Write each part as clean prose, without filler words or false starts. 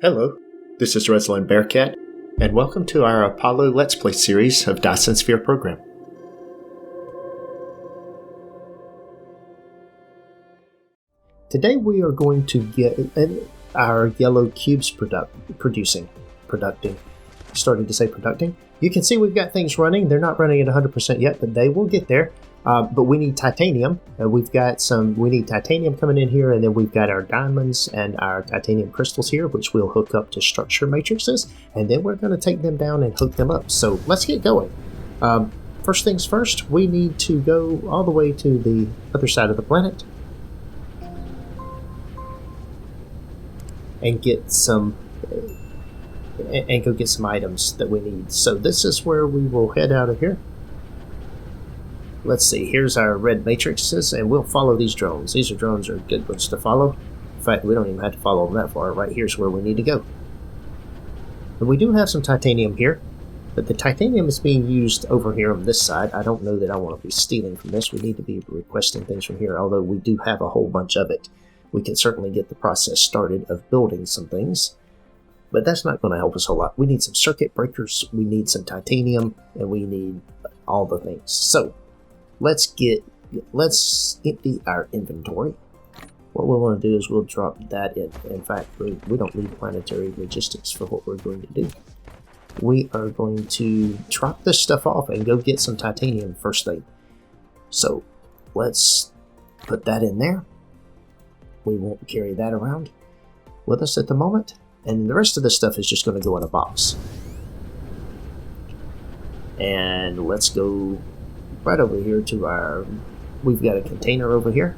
Hello, this is ResilanBearcat, and welcome to our Apollo Let's Play series of Dyson Sphere Program. Today we are going to get our yellow cubes producing. Starting to say producing. You can see we've got things running. They're not running at 100% yet, but they will get there. But we need titanium. We need titanium coming in here, and then we've got our diamonds and our titanium crystals here, which we'll hook up to structure matrices, and then we're going to take them down and hook them up. So let's get going. First things first, we need to go all the way to the other side of the planet and get some go get some items that we need. So this is where we will head out of here. Let's see, here's our red matrices, and we'll follow these drones. These drones are good ones to follow. In fact, we don't even have to follow them that far. Right here's where we need to go. And we do have some titanium here, but the titanium is being used over here on this side. I don't know that I want to be stealing from this. We need to be requesting things from here, although we do have a whole bunch of it. We can certainly get the process started of building some things, but that's not going to help us a whole lot. We need some circuit breakers, we need some titanium, and we need all the things. So let's empty our inventory. What we want to do is we'll drop that in. In fact, we don't need planetary logistics for what we're going to do. We are going to drop this stuff off and go get some titanium first thing. So let's put that in there. We won't carry that around with us at the moment. And the rest of this stuff is just going to go in a box. And let's go right over here to we've got a container over here.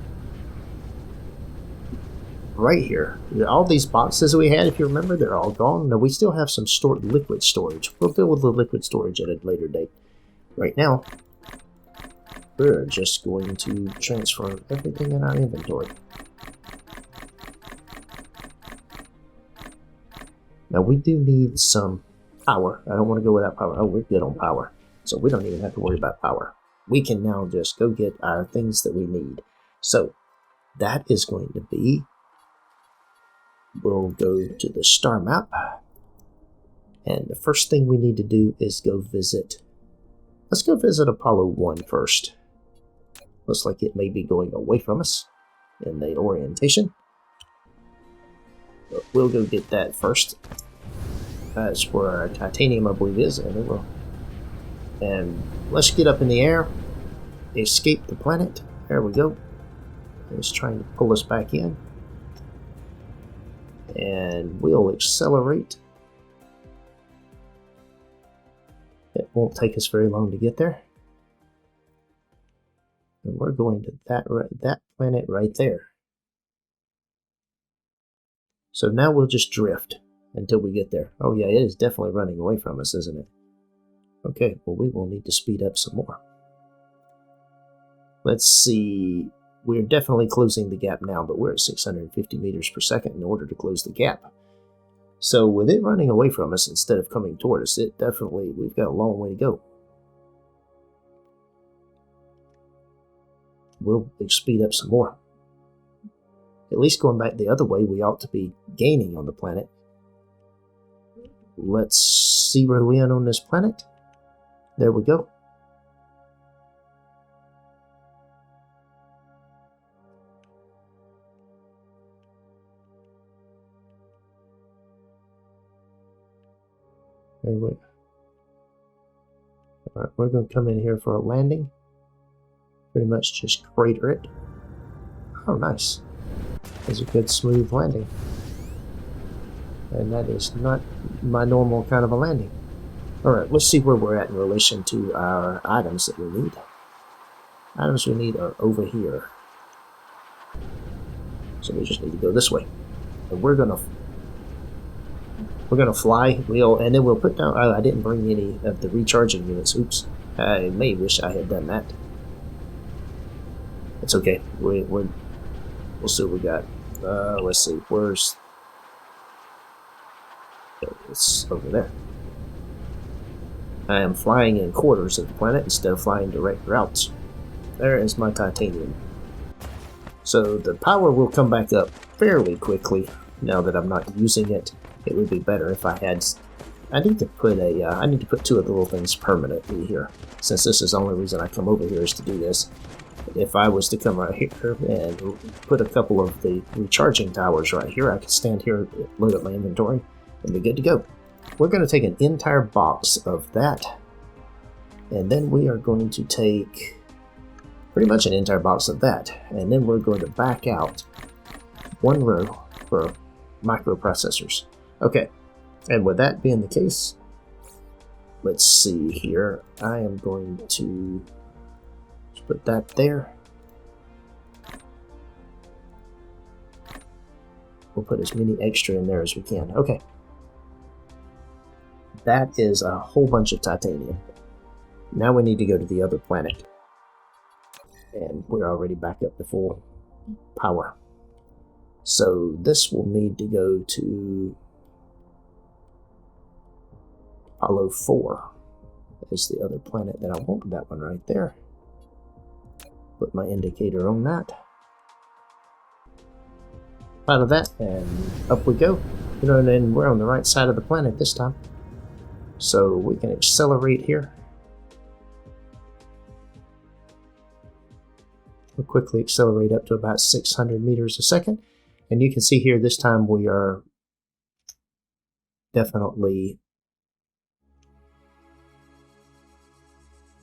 Right here. All these boxes we had, if you remember, they're all gone. Now we still have some liquid storage. We'll deal with the liquid storage at a later date. Right now, we're just going to transfer everything in our inventory. Now we do need some power. I don't want to go without power. Oh, we're good on power. So we don't even have to worry about power. We can now just go get our things that we need. So that is going to be, we'll go to the star map. And the first thing we need to do is let's go visit Apollo 1 first. Looks like it may be going away from us in the orientation. But we'll go get that first. That's where our titanium, I believe, is, and it will. And let's get up in the air, escape the planet. There we go. It's trying to pull us back in. And we'll accelerate. It won't take us very long to get there. And we're going to that planet right there. So now we'll just drift until we get there. Oh yeah, it is definitely running away from us, isn't it? Okay, well we will need to speed up some more. Let's see, we're definitely closing the gap now, but we're at 650 meters per second in order to close the gap. So with it running away from us instead of coming toward us, we've got a long way to go. We'll speed up some more. At least going back the other way, we ought to be gaining on the planet. Let's zero in on this planet. There we go. There we go. Alright, we're going to come in here for a landing. Pretty much just crater it. Oh, nice. That's a good smooth landing. And that is not my normal kind of a landing. Alright, let's see where we're at in relation to our items that we need. Items we need are over here. So we just need to go this way. And we're gonna fly, and then we'll put down, I didn't bring any of the recharging units. Oops. I may wish I had done that. It's okay. We'll see what we got. Let's see, it's over there. I am flying in quarters of the planet instead of flying direct routes. There is my titanium. So the power will come back up fairly quickly now that I'm not using it. it would be better if I had... I need to put two of the little things permanently here, since this is the only reason I come over here is to do this. If I was to come right here and put a couple of the recharging towers right here, I could stand here, load up my inventory, and be good to go. We're going to take an entire box of that, and then we are going to take pretty much an entire box of that, and then we're going to back out one row for microprocessors. Okay, and with that being the case, let's see here. I am going to just put that there. We'll put as many extra in there as we can. Okay. That is a whole bunch of titanium. Now we need to go to the other planet. And we're already back up to full power. So this will need to go to Apollo 4. Is the other planet that I want. That one right there. Put my indicator on that. Out of that, and up we go. You know, and then we're on the right side of the planet this time. So we can accelerate here. We'll quickly accelerate up to about 600 meters a second. And you can see here this time we are definitely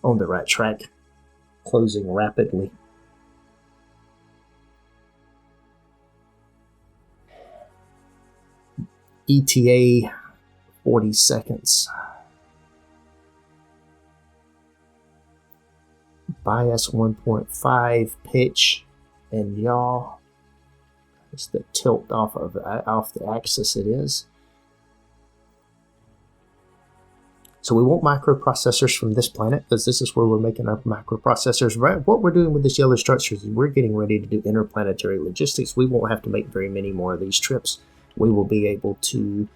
on the right track, closing rapidly. ETA 40 seconds. Bias 1.5, pitch and yaw. It's the tilt off the axis it is. So we want microprocessors from this planet because this is where we're making our microprocessors. Right? What we're doing with this yellow structure is we're getting ready to do interplanetary logistics. We won't have to make very many more of these trips. We will be able to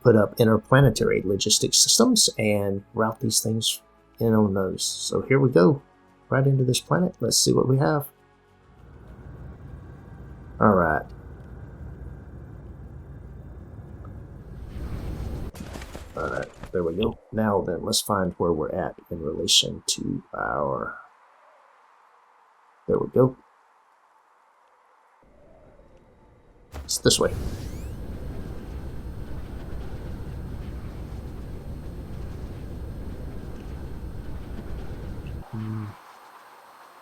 put up interplanetary logistics systems and route these things in on those. So here we go, right into this planet. Let's see what we have. All right. All right, there we go. Now then, let's find where we're at in relation to our... There we go. It's this way.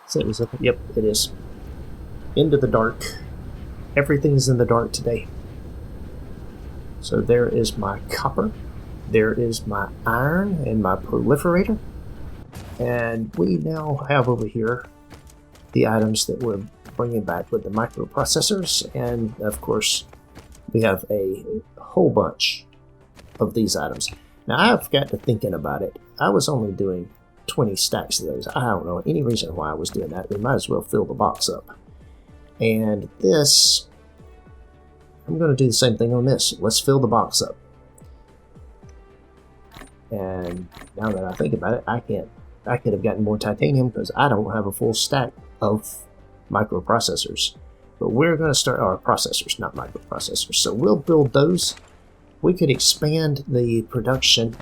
So is it? Yep, it is. Into the dark. Everything's in the dark today. So there is my copper. There is my iron and my proliferator. And we now have over here the items that we're bringing back with the microprocessors. And of course, we have a whole bunch of these items. Now I've got to thinking about it. I was only doing 20 stacks of those. I don't know any reason why I was doing that. We might as well fill the box up. And this, I'm going to do the same thing on this. Let's fill the box up. And now that I think about it, I could have gotten more titanium because I don't have a full stack of microprocessors. But we're going to start our processors, not microprocessors. So we'll build those. We could expand the production,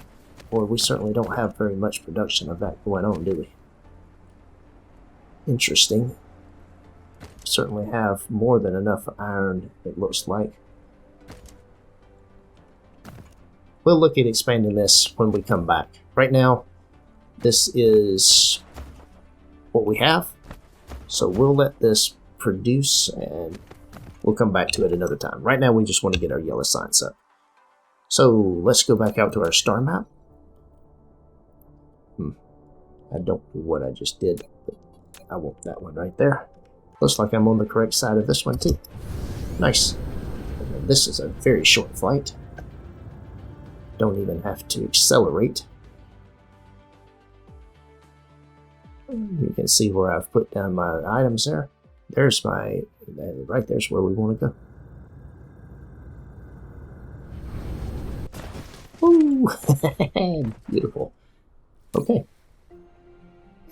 or we certainly don't have very much production of that going on, do we? Interesting. Certainly have more than enough iron, it looks like. We'll look at expanding this when we come back. Right now, this is what we have. So we'll let this produce and we'll come back to it another time. Right now, we just want to get our yellow science up. So let's go back out to our star map. I don't know what I just did, but I want that one right there. Looks like I'm on the correct side of this one too. Nice. And this is a very short flight. Don't even have to accelerate. You can see where I've put down my items there. There's my, right there's where we want to go. Woo! Beautiful. Okay.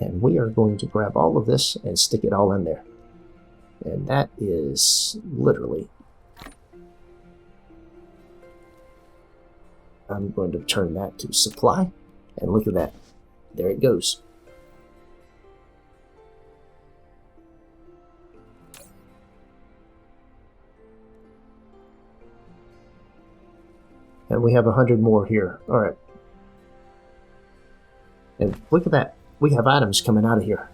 And we are going to grab all of this and stick it all in there. And that is literally I'm going to turn that to supply, and look at that. There it goes. And we have 100 more here. All right. And look at that. We have items coming out of here.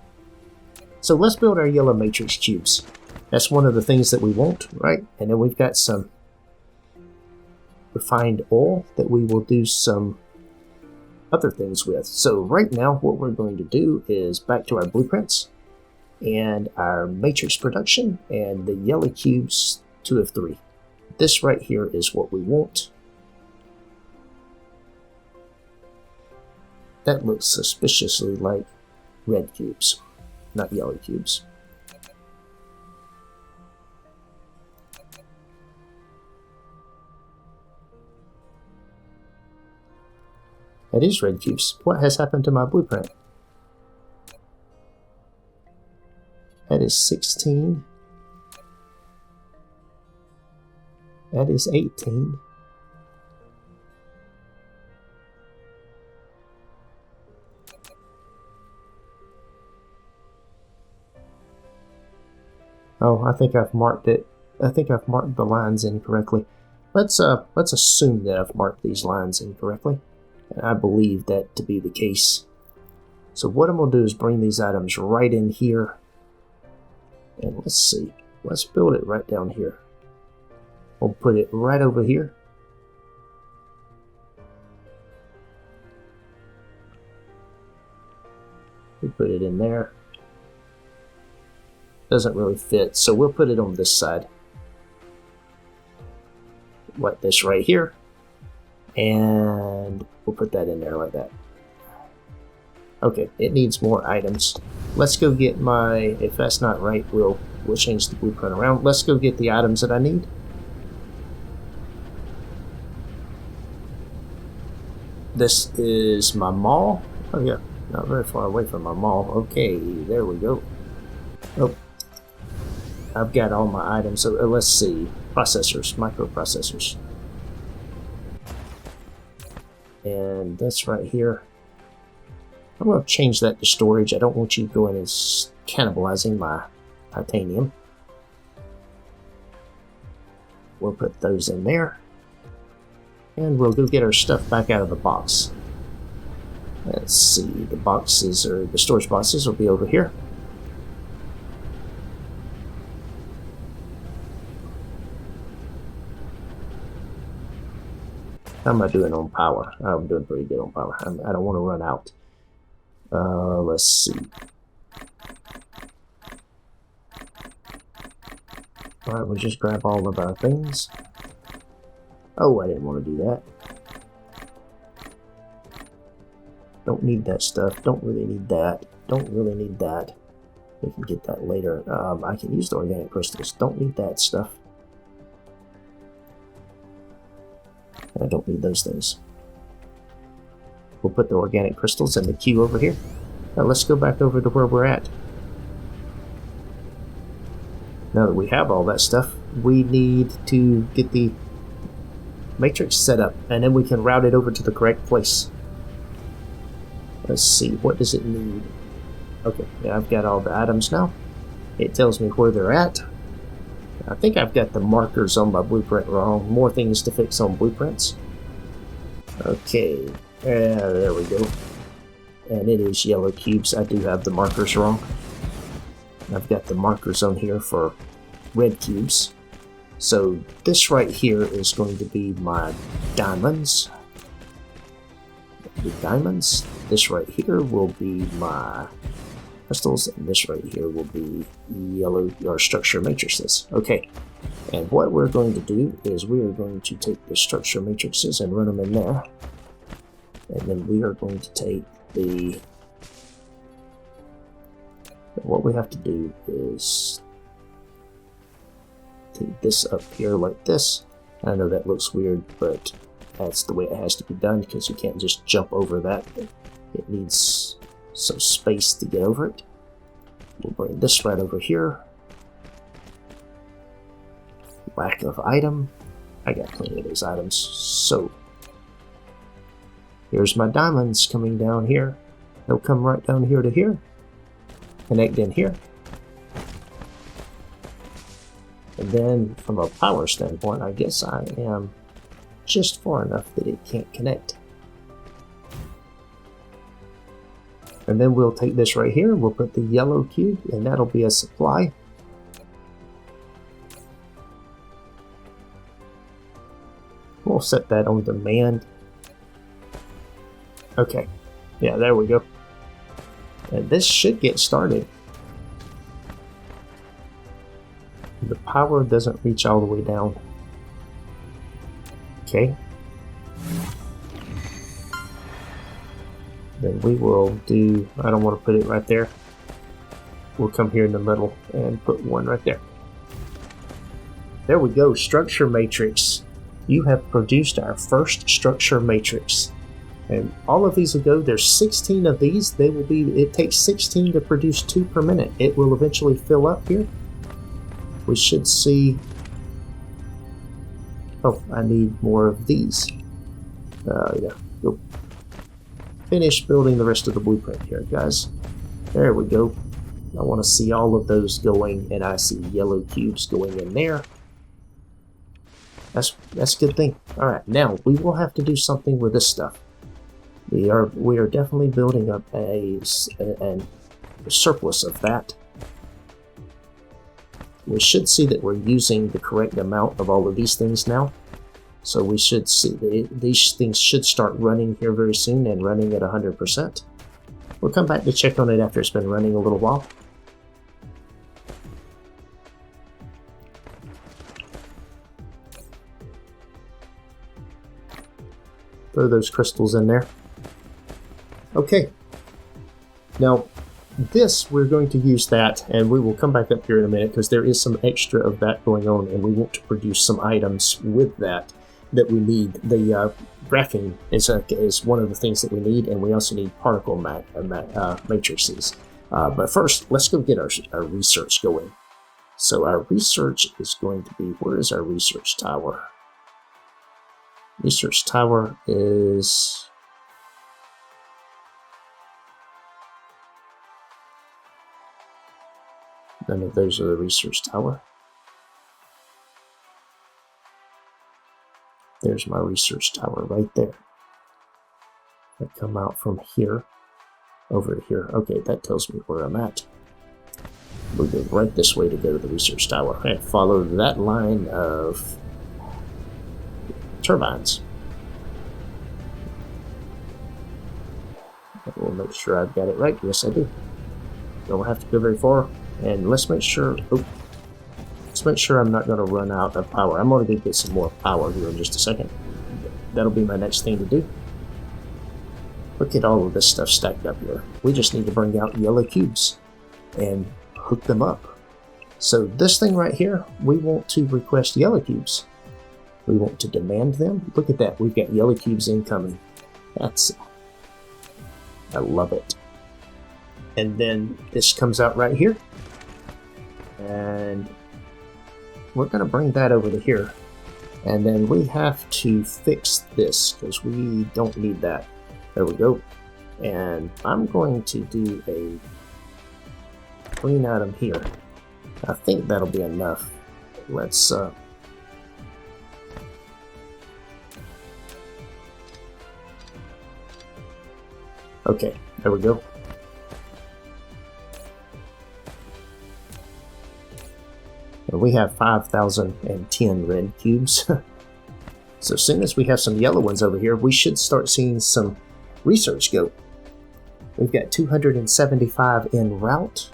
So let's build our yellow matrix cubes. That's one of the things that we want, right? And then we've got some refined oil that we will do some other things with. So right now what we're going to do is back to our blueprints and our matrix production and the yellow cubes 2 of 3. This right here is what we want. That looks suspiciously like red cubes, not yellow cubes. That is red cubes. What has happened to my blueprint? That is 16. That is 18. Oh, I think I've marked it. I think I've marked the lines incorrectly. Let's assume that I've marked these lines incorrectly. And I believe that to be the case. So what I'm going to do is bring these items right in here. And let's see. Let's build it right down here. We'll put it right over here. We put it in there. Doesn't really fit, so we'll put it on this side. Like this right here. And we'll put that in there like that. Okay, it needs more items. Let's go get my, if that's not right, we'll change the blueprint around. Let's go get the items that I need. This is my mall. Oh yeah, not very far away from my mall. Okay, there we go. Oh, I've got all my items. So let's see, processors, microprocessors. And that's right here. I'm going to change that to storage. I don't want you going and cannibalizing my titanium. We'll put those in there. And we'll go get our stuff back out of the box. Let's see, the boxes, or the storage boxes, will be over here. How am I doing on power? I'm doing pretty good on power. I don't want to run out. Let's see. Alright, we'll just grab all of our things. Oh, I didn't want to do that. Don't need that stuff. Don't really need that. Don't really need that. We can get that later. I can use the organic crystals. Don't need that stuff. I don't need those things. We'll put the organic crystals in the queue over here. Now let's go back over to where we're at. Now that we have all that stuff, we need to get the matrix set up, and then we can route it over to the correct place. Let's see, what does it need? Okay, yeah, I've got all the items now. It tells me where they're at. I think I've got the markers on my blueprint wrong. More things to fix on blueprints. Okay, there we go. And it is yellow cubes. I do have the markers wrong. I've got the markers on here for red cubes. So this right here is going to be my diamonds. The diamonds. This right here will be my crystals, and this right here will be yellow or structure matrices. Okay, and what we're going to do is we are going to take the structure matrices and run them in there, and then we are going to take the, what we have to do is take this up here like this. I know that looks weird, but that's the way it has to be done, because you can't just jump over that. It needs some space to get over it. We'll bring this right over here. Lack of item. I got plenty of those items. So Here's my diamonds coming down here. They'll come right down here to here. Connect in here. And then from a power standpoint, I guess I am just far enough that it can't connect. And then we'll take this right here, we'll put the yellow cube, and that'll be a supply. We'll set that on demand. Okay, yeah, there we go. And this should get started. The power doesn't reach all the way down. Okay. Then we will do, I don't want to put it right there. We'll come here in the middle and put one right there. There we go, structure matrix. You have produced our first structure matrix. And all of these will go, there's 16 of these. They will be, it takes 16 to produce 2 per minute. It will eventually fill up here. We should see, oh, I need more of these. Yeah, go. Finish building the rest of the blueprint here, guys. There we go. I want to see all of those going, and I see yellow cubes going in there. That's a good thing. All right, now we will have to do something with this stuff. We are definitely building up a surplus of that. We should see that we're using the correct amount of all of these things now. So we should see these things should start running here very soon and running at 100%. We'll come back to check on it after it's been running a little while. Throw those crystals in there. Okay. Now, this, we're going to use that, and we will come back up here in a minute because there is some extra of that going on, and we want to produce some items with that we need. The graphene is one of the things that we need, and we also need particle matrices. But first, let's go get our research going. So our research is going to be, where is our research tower? Research tower is... None of those are the research tower. There's my research tower right there. I come out from here over to here. Okay, that tells me where I'm at. We'll go right this way to go to the research tower and follow that line of turbines. We'll make sure I've got it right. Yes, I do. Don't have to go very far. And let's make sure, I'm not going to run out of power. I'm going to go get some more power here in just a second. That'll be my next thing to do. Look at all of this stuff stacked up here. We just need to bring out yellow cubes and hook them up. So this thing right here, we want to request yellow cubes. We want to demand them. Look at that. We've got yellow cubes incoming. I love it. And then this comes out right here. And we're going to bring that over to here. And then we have to fix this because we don't need that. There we go. And I'm going to do a green item here. I think that'll be enough. Let's okay, there we go. And we have 5,010 red cubes. So as soon as we have some yellow ones over here, we should start seeing some research go. We've got 275 en route.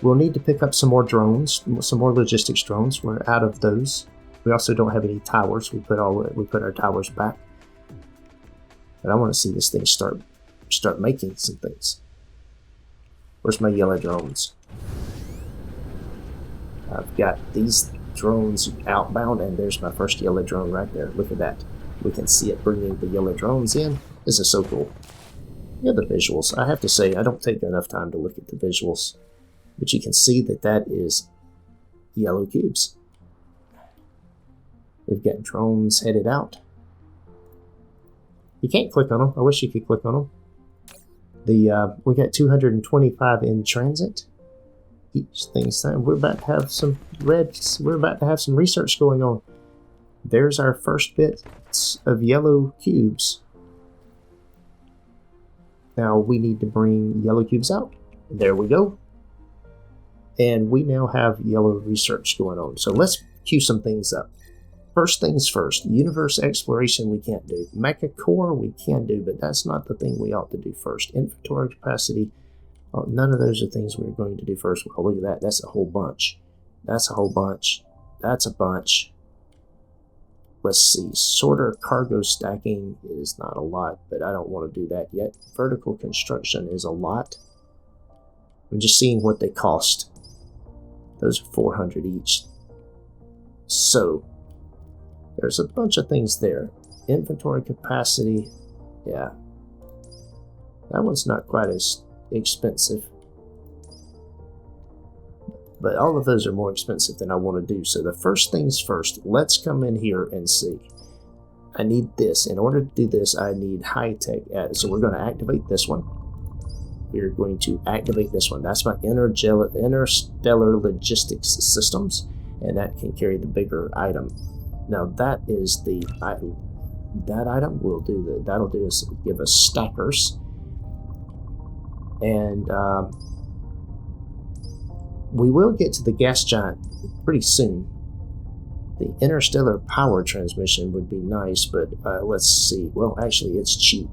We'll need to pick up some more drones, some more logistics drones. We're out of those. We also don't have any towers. We put our towers back. But I want to see this thing start making some things. Where's my yellow drones? I've got these drones outbound, and there's my first yellow drone right there. Look at that. We can see it bringing the yellow drones in. This is so cool. Yeah, the visuals. I have to say, I don't take enough time to look at the visuals. But you can see that that is yellow cubes. We've got drones headed out. You can't click on them. I wish you could click on them. We got 225 in transit. Each thing's time. We're about to have some We're about to have some research going on. There's our first bits of yellow cubes. Now we need to bring yellow cubes out. There we go. And we now have yellow research going on. So let's queue some things up. First things first, universe exploration we can't do. Mecha core we can do, but that's not the thing we ought to do first. Inventory capacity, none of those are things we're going to do first. Well, look at that, that's a whole bunch. That's a whole bunch. That's a bunch. Let's see, sorter cargo stacking is not a lot, but I don't want to do that yet. Vertical construction is a lot. I'm just seeing what they cost. Those are 400 each. So, there's a bunch of things there. Inventory capacity, yeah. That one's not quite as expensive. But all of those are more expensive than I want to do. So the first things first, let's come in here and see. I need this. In order to do this, I need high-tech. So we're going to activate this one. We're going to activate this one. That's my interstellar logistics systems. And that can carry the bigger item. Now that is the item. That item will do that'll do is give us stackers. And we will get to the gas giant pretty soon. The interstellar power transmission would be nice, but let's see. Well, actually, it's cheap,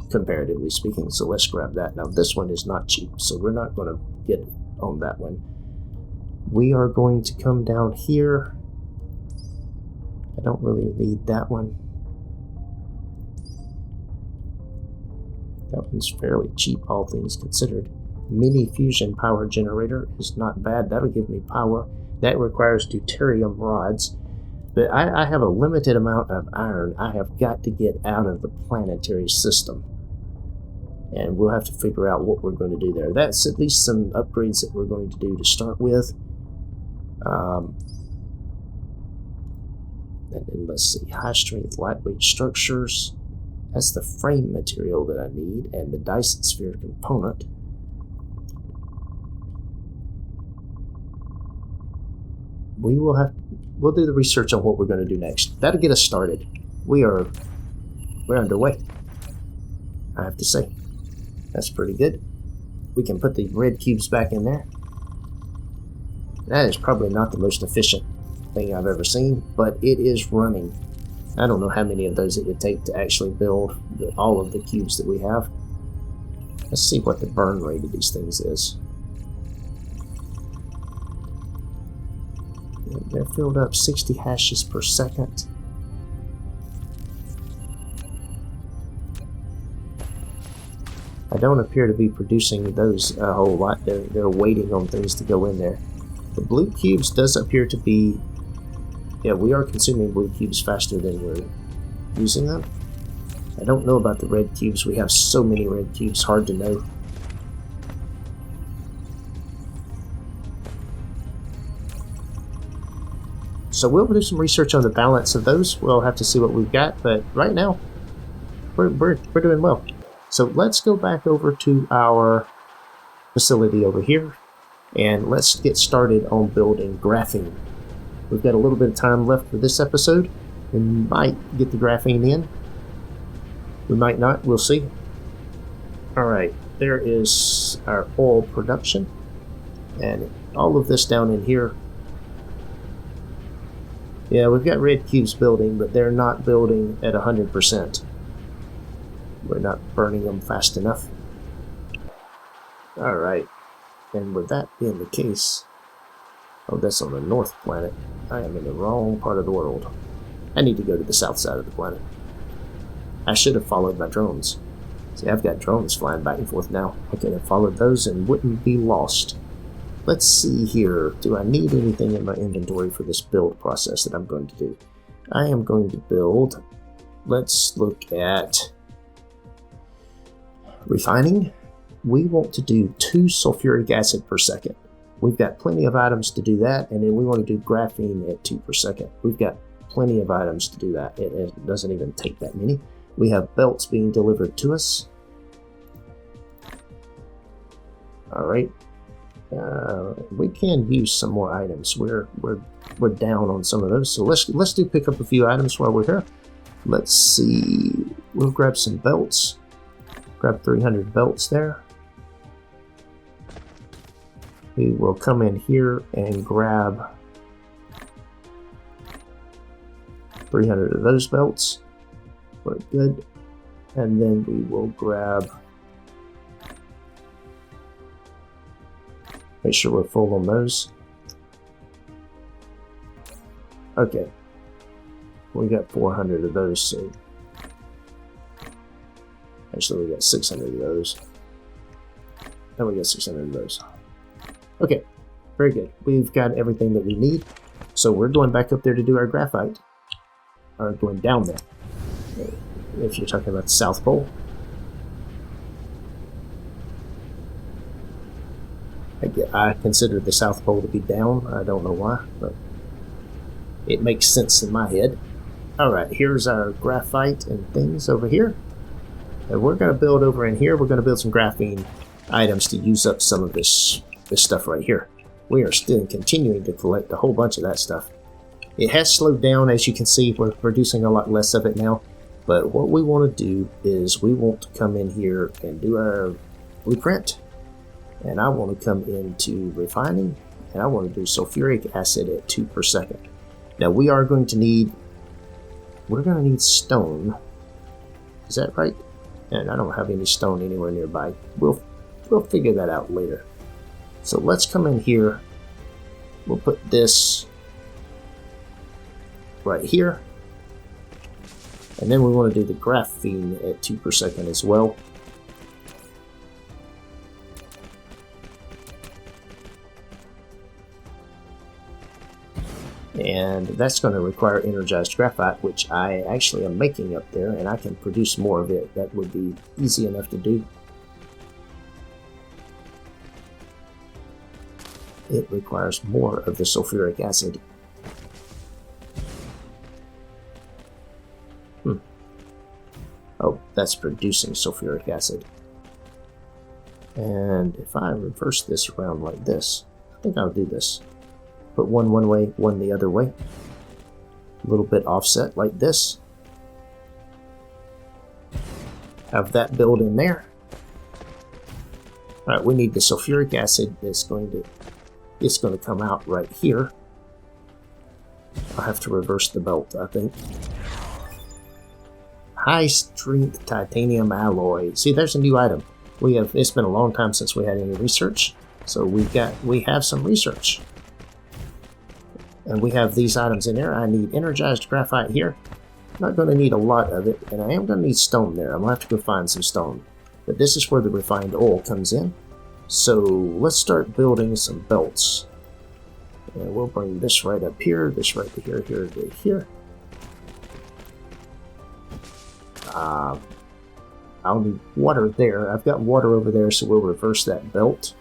comparatively speaking, so let's grab that. Now, this one is not cheap, so we're not going to get on that one. We are going to come down here. I don't really need that one. That one's fairly cheap, all things considered. Mini fusion power generator is not bad. That'll give me power. That requires deuterium rods. But I have a limited amount of iron I have got to get out of the planetary system. And we'll have to figure out what we're going to do there. That's at least some upgrades that we're going to do to start with. And then let's see, high strength, lightweight structures. That's the frame material that I need, and the Dyson Sphere component. We'll do the research on what we're going to do next. That'll get us started. We're underway. I have to say, that's pretty good. We can put the red cubes back in there. That is probably not the most efficient thing I've ever seen, but it is running. I don't know how many of those it would take to actually build all of the cubes that we have. Let's see what the burn rate of these things is. They're filled up 60 hashes per second. I don't appear to be producing those a whole lot. They're waiting on things to go in there. The blue cubes does appear to be... Yeah, we are consuming blue cubes faster than we're using them. I don't know about the red cubes. We have so many red cubes, hard to know. So we'll do some research on the balance of those. We'll have to see what we've got, but right now, we're doing well. So let's go back over to our facility over here, and let's get started on building graphene. We've got a little bit of time left for this episode. We might get the graphene in. We might not. We'll see. Alright, there is our oil production. And all of this down in here. Yeah, we've got red cubes building, but they're not building at 100%. We're not burning them fast enough. Alright, and with that being the case... Oh, that's on the north planet. I am in the wrong part of the world. I need to go to the south side of the planet. I should have followed my drones. See, I've got drones flying back and forth now. I could have followed those and wouldn't be lost. Let's see here. Do I need anything in my inventory for this build process that I'm going to do? I am going to build... Let's look at... refining. We want to do 2 sulfuric acid per second. We've got plenty of items to do that, and then we want to do graphene at 2 per second. We've got plenty of items to do that. It doesn't even take that many. We have belts being delivered to us. Alright. We can use some more items. We're down on some of those, so let's do pick up a few items while we're here. Let's see. We'll grab some belts. Grab 300 belts there. We will come in here and grab 300 of those belts. We're good. And then we will grab, make sure we're full on those. Okay. We got 400 of those, so actually we got 600 of those. And we got 600 of those. Okay, very good. We've got everything that we need. So we're going back up there to do our graphite. Or going down there. If you're talking about the South Pole. I consider the South Pole to be down. I don't know why, but it makes sense in my head. Alright, here's our graphite and things over here. And we're going to build over in here. We're going to build some graphene items to use up some of this stuff right here. We are still continuing to collect a whole bunch of that stuff. It has slowed down, as you can see. We're producing a lot less of it now. But what we want to do is we want to come in here and do our blueprint. And I want to come into refining. And I want to do sulfuric acid at 2 per second. Now we are going to need, we're going to need stone. Is that right? And I don't have any stone anywhere nearby. We'll figure that out later. So let's come in here. We'll put this right here. And then we want to do the graphene at 2 per second as well. And that's going to require energized graphite, which I actually am making up there, and I can produce more of it. That would be easy enough to do. It requires more of the sulfuric acid. Oh, that's producing sulfuric acid. And if I reverse this around like this, I think I'll do this. Put one way, one the other way. A little bit offset like this. Have that build in there. Alright, we need the sulfuric acid that's going to come out right here. I'll have to reverse the belt, I think. High strength titanium alloy. See, there's a new item. It's been a long time since we had any research, so we have some research. And we have these items in there. I need energized graphite here. I'm not going to need a lot of it, and I am going to need stone there. I'm going to have to go find some stone. But this is where the refined oil comes in. So let's start building some belts. And we'll bring this right up here, this right to here, here to here. I'll need water there. I've got water over there, so we'll reverse that belt.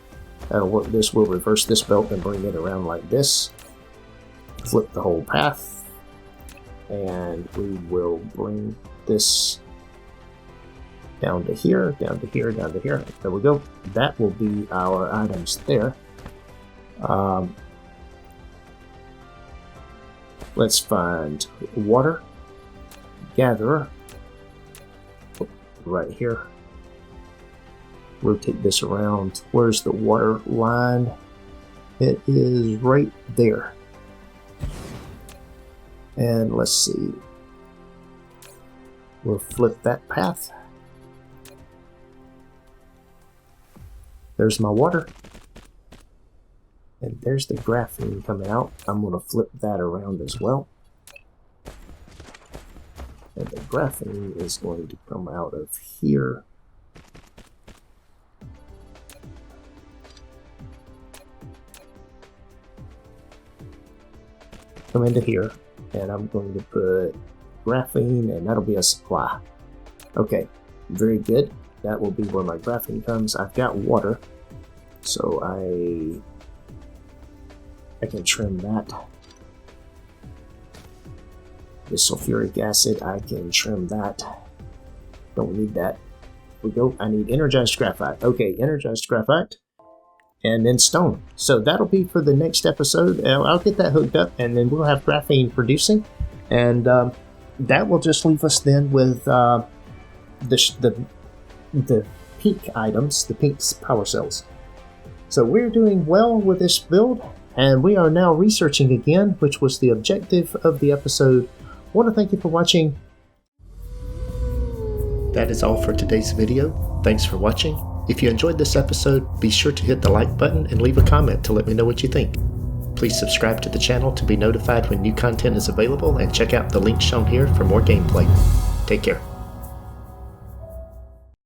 That'll work. We'll reverse this belt and bring it around like this. Flip the whole path. And we will bring this down to here, down to here, down to here. There we go. That will be our items there. Let's find water. Gatherer. Right here. Rotate this around. Where's the water line? It is right there. And let's see. We'll flip that path. There's my water. And there's the graphene coming out. I'm going to flip that around as well. And the graphene is going to come out of here. Come into here, and I'm going to put graphene, and that'll be a supply. Okay, very good. That will be where my graphene comes. I've got water, so I can trim that. The sulfuric acid, I can trim that. Don't need that. We go. I need energized graphite. Okay, energized graphite. And then stone. So that'll be for the next episode. I'll get that hooked up, and then we'll have graphene producing. And that will just leave us then with the pink items, the pink power cells. So we're doing well with this build, and we are now researching again, which was the objective of the episode. I want to thank you for watching. That is all for today's video. Thanks for watching. If you enjoyed this episode, be sure to hit the like button and leave a comment to let me know what you think. Please subscribe to the channel to be notified when new content is available, and check out the link shown here for more gameplay. Take care.